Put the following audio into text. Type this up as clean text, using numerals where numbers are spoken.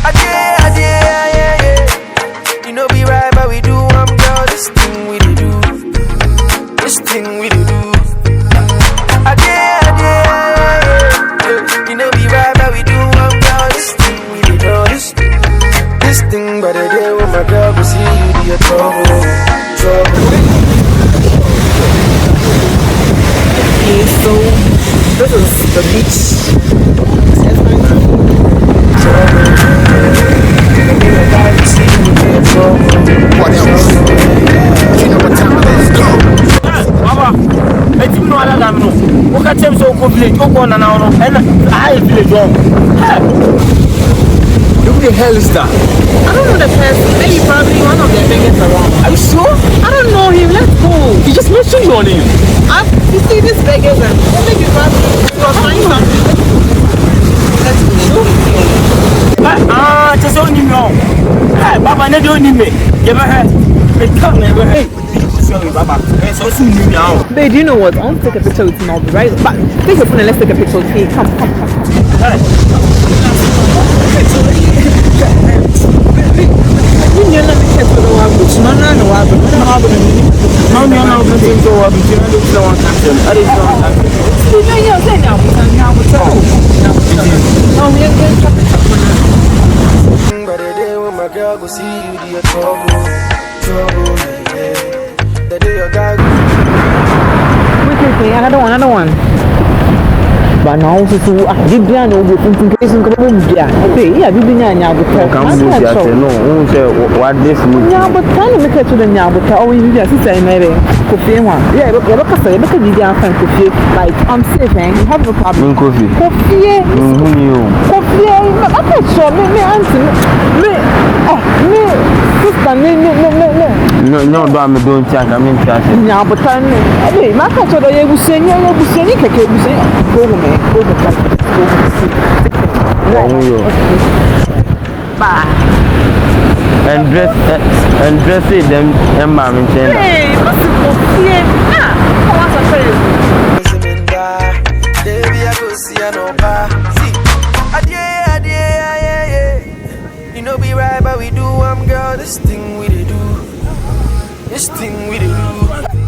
Yeah. You know be right, but we do girl. This thing we do. This thing we do. You know be right, but we do girl. This thing we do. This thing, but the day when my girl will see you, be a trouble. Okay, so this is the beach. What else? You know what time it is? Go! Baba, let's know what I'm doing. What can you so complete? Go on and on. And I village home. Who the hell is that? I don't know the person. Maybe probably one of the biggest around. Are you sure? I don't know him. Let's go. You just mentioned your name. You see this biggest and maybe probably you are finding something. Let's go. Just only me. Hey, Baba, never only me. Give a head. Come never. Hey, sorry, Baba. So soon you now. Babe, you know what? I want to take a picture with him. I'll be right back. Take your phone and let's take a picture. Okay, come. Hey. You're not the cat for the wild. No. But the day when my girl go see you, the trouble, yeah. The day your guy Okay, another one. But now also Biblia no go from case ko Biblia. Okay, yeah, Biblia nya go tell. Come do ya no, who say what this mood. Nya but tell me to the nya but oh you just say maybe coffee one. Yeah, look say look Biblia fan coffee. Like I'm safe and you have no problem. Coffee. Coffee. Who knew? Coffee. I'm not sure me auntie. Me sister No, don't check. I mean, nya but tell me. Hey, ma ka to do ye busenye keke busenye. Go home. Bye. And dress it them and mom and say. Hey, what's the problem? What's the problem? Baby, I go see an opa. See, you know be right, but we do girl. This thing we do.